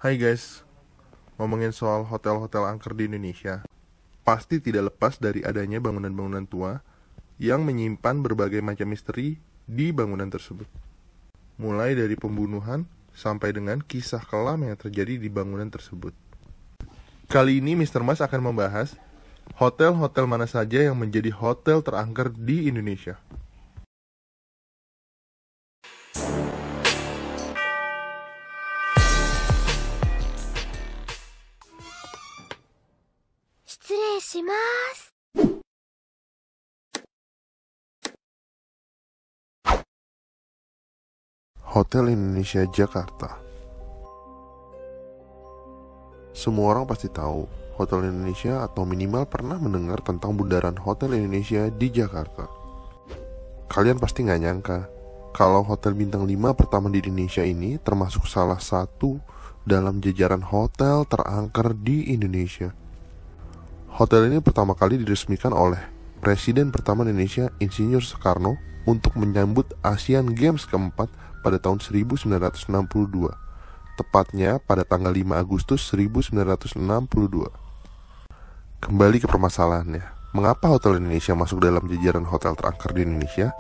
Hai guys, ngomongin soal hotel-hotel angker di Indonesia, pasti tidak lepas dari adanya bangunan-bangunan tua yang menyimpan berbagai macam misteri di bangunan tersebut. Mulai dari pembunuhan sampai dengan kisah kelam yang terjadi di bangunan tersebut. Kali ini Mr. Mas akan membahas hotel-hotel mana saja yang menjadi hotel terangker di Indonesia. Hotel Indonesia Jakarta. Semua orang pasti tahu Hotel Indonesia atau minimal pernah mendengar tentang bundaran Hotel Indonesia di Jakarta. Kalian pasti nggak nyangka kalau Hotel Bintang 5 pertama di Indonesia ini termasuk salah satu dalam jajaran hotel terangker di Indonesia. Hotel ini pertama kali diresmikan oleh Presiden pertama Indonesia Insinyur Soekarno untuk menyambut Asian Games keempat pada tahun 1962, tepatnya pada tanggal 5 Agustus 1962. Kembali ke permasalahannya, mengapa Hotel Indonesia masuk dalam jajaran hotel terangker di Indonesia?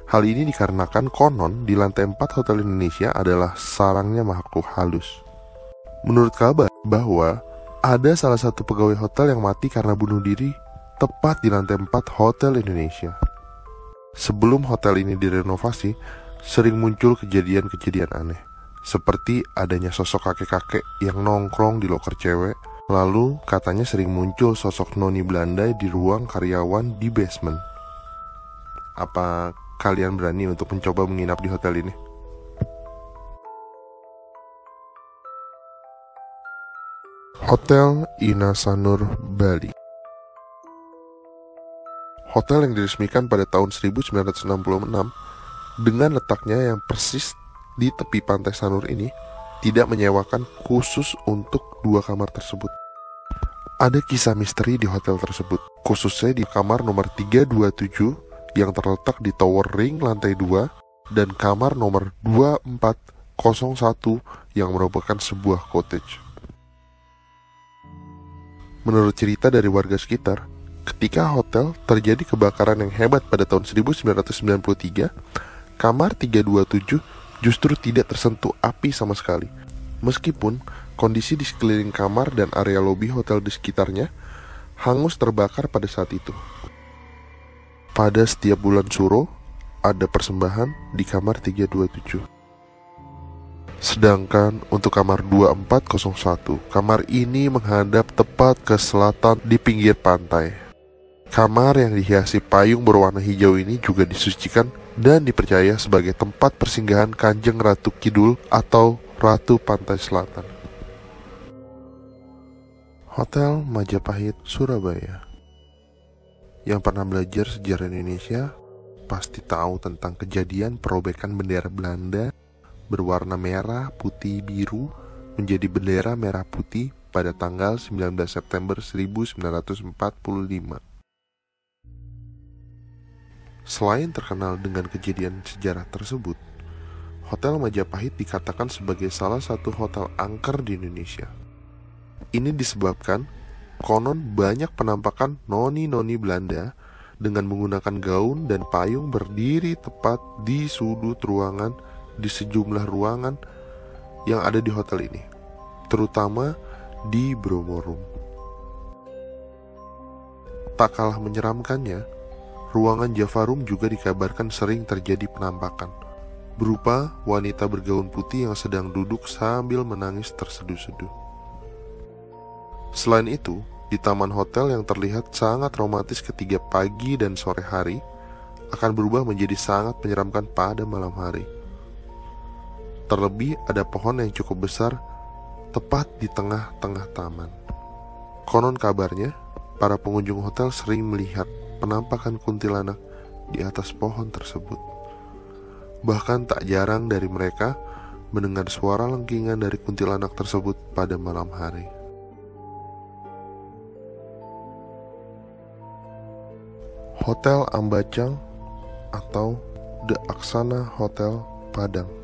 Hal ini dikarenakan konon di lantai 4 Hotel Indonesia adalah sarangnya makhluk halus. Menurut kabar bahwa ada salah satu pegawai hotel yang mati karena bunuh diri tepat di lantai 4 Hotel Indonesia. Sebelum hotel ini direnovasi, sering muncul kejadian-kejadian aneh, seperti adanya sosok kakek-kakek yang nongkrong di loker cewek. Lalu katanya sering muncul sosok noni Belanda di ruang karyawan di basement. Apa kalian berani untuk mencoba menginap di hotel ini? Hotel Ina Sanur, Bali. Hotel yang diresmikan pada tahun 1966 dengan letaknya yang persis di tepi pantai Sanur ini tidak menyewakan khusus untuk 2 kamar tersebut. Ada kisah misteri di hotel tersebut, khususnya di kamar nomor 327 yang terletak di Tower Ring lantai 2 dan kamar nomor 2401 yang merupakan sebuah cottage. Menurut cerita dari warga sekitar, ketika hotel terjadi kebakaran yang hebat pada tahun 1993, kamar 327 justru tidak tersentuh api sama sekali. Meskipun kondisi di sekeliling kamar dan area lobi hotel di sekitarnya hangus terbakar pada saat itu. Pada setiap bulan Suro, ada persembahan di kamar 327. Sedangkan untuk kamar 2401, kamar ini menghadap tepat ke selatan di pinggir pantai. Kamar yang dihiasi payung berwarna hijau ini juga disucikan dan dipercaya sebagai tempat persinggahan Kanjeng Ratu Kidul atau Ratu Pantai Selatan. Hotel Majapahit, Surabaya. Yang pernah belajar sejarah Indonesia pasti tahu tentang kejadian perobekan bendera Belanda berwarna merah, putih, biru menjadi bendera merah putih pada tanggal 19 September 1945. Selain terkenal dengan kejadian sejarah tersebut, Hotel Majapahit dikatakan sebagai salah satu hotel angker di Indonesia. Ini disebabkan konon banyak penampakan noni-noni Belanda dengan menggunakan gaun dan payung berdiri tepat di sudut ruangan di sejumlah ruangan yang ada di hotel ini, terutama di Bromo Room. Tak kalah menyeramkannya, ruangan Java Room juga dikabarkan sering terjadi penampakan, berupa wanita bergaun putih yang sedang duduk sambil menangis terseduh-seduh. Selain itu, di taman hotel yang terlihat sangat romantis ketika pagi dan sore hari, akan berubah menjadi sangat menyeramkan pada malam hari. Terlebih ada pohon yang cukup besar tepat di tengah-tengah taman. Konon kabarnya, para pengunjung hotel sering melihat penampakan kuntilanak di atas pohon tersebut. Bahkan tak jarang dari mereka mendengar suara lengkingan dari kuntilanak tersebut pada malam hari. Hotel Ambacang atau The Aksana Hotel, Padang.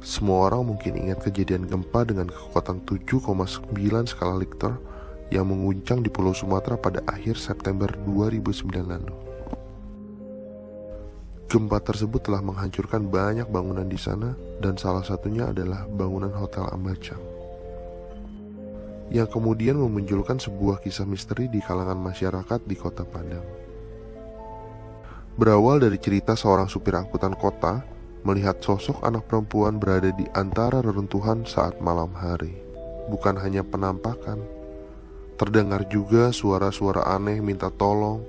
Semua orang mungkin ingat kejadian gempa dengan kekuatan 7,9 skala Richter yang mengguncang di Pulau Sumatera pada akhir September 2009 lalu. Gempa tersebut telah menghancurkan banyak bangunan di sana, dan salah satunya adalah bangunan Hotel Ambacang, yang kemudian memunculkan sebuah kisah misteri di kalangan masyarakat di Kota Padang. Berawal dari cerita seorang supir angkutan kota melihat sosok anak perempuan berada di antara reruntuhan saat malam hari. Bukan hanya penampakan, terdengar juga suara-suara aneh minta tolong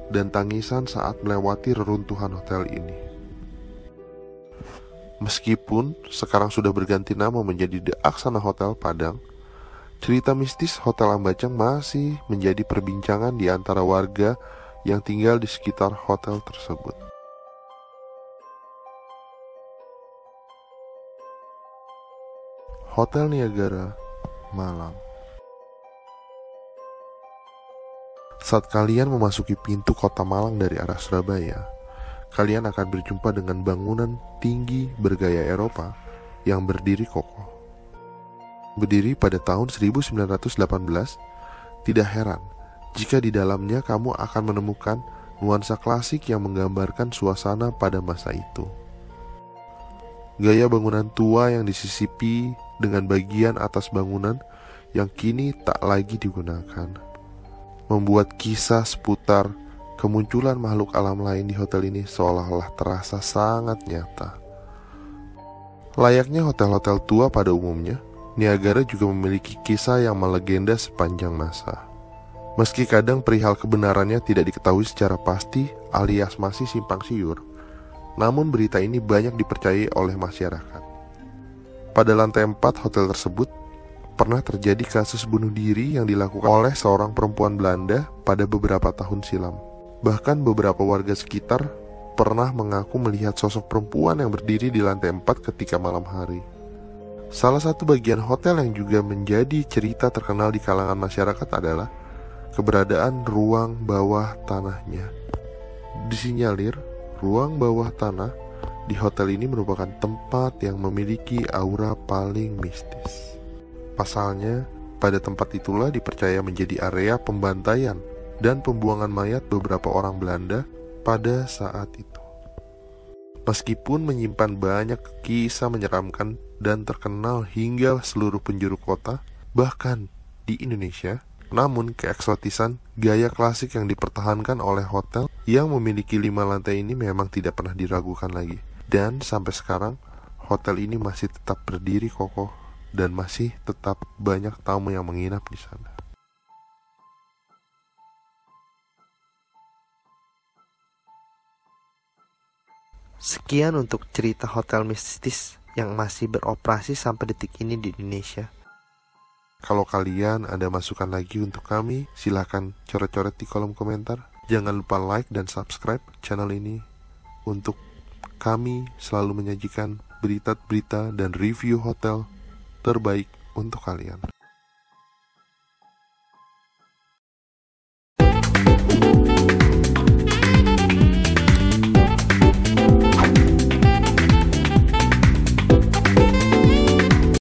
dan tangisan saat melewati reruntuhan hotel ini. Meskipun sekarang sudah berganti nama menjadi The Aksana Hotel Padang, cerita mistis Hotel Ambacang masih menjadi perbincangan di antara warga yang tinggal di sekitar hotel tersebut. Hotel Niagara, Malang. Saat kalian memasuki pintu kota Malang dari arah Surabaya, kalian akan berjumpa dengan bangunan tinggi bergaya Eropa yang berdiri kokoh. Berdiri pada tahun 1918, tidak heran jika di dalamnya kamu akan menemukan nuansa klasik yang menggambarkan suasana pada masa itu. Gaya bangunan tua yang disisipi dengan bagian atas bangunan yang kini tak lagi digunakan, membuat kisah seputar kemunculan makhluk alam lain di hotel ini seolah-olah terasa sangat nyata. Layaknya hotel-hotel tua pada umumnya, Niagara juga memiliki kisah yang melegenda sepanjang masa. Meski kadang perihal kebenarannya tidak diketahui secara pasti alias masih simpang siur, namun berita ini banyak dipercayai oleh masyarakat. Pada lantai 4 hotel tersebut pernah terjadi kasus bunuh diri yang dilakukan oleh seorang perempuan Belanda pada beberapa tahun silam. Bahkan beberapa warga sekitar pernah mengaku melihat sosok perempuan yang berdiri di lantai 4 ketika malam hari. Salah satu bagian hotel yang juga menjadi cerita terkenal di kalangan masyarakat adalah keberadaan ruang bawah tanahnya. Disinyalir ruang bawah tanah di hotel ini merupakan tempat yang memiliki aura paling mistis. Pasalnya, pada tempat itulah dipercaya menjadi area pembantaian dan pembuangan mayat beberapa orang Belanda pada saat itu. Meskipun menyimpan banyak kisah menyeramkan dan terkenal hingga seluruh penjuru kota, bahkan di Indonesia, namun keeksotisan gaya klasik yang dipertahankan oleh hotel yang memiliki 5 lantai ini memang tidak pernah diragukan lagi. Dan sampai sekarang, hotel ini masih tetap berdiri kokoh dan masih tetap banyak tamu yang menginap di sana. Sekian untuk cerita hotel mistis yang masih beroperasi sampai detik ini di Indonesia. Kalau kalian ada masukan lagi untuk kami, silakan coret-coret di kolom komentar. Jangan lupa like dan subscribe channel ini untuk kami selalu menyajikan berita-berita dan review hotel terbaik untuk kalian.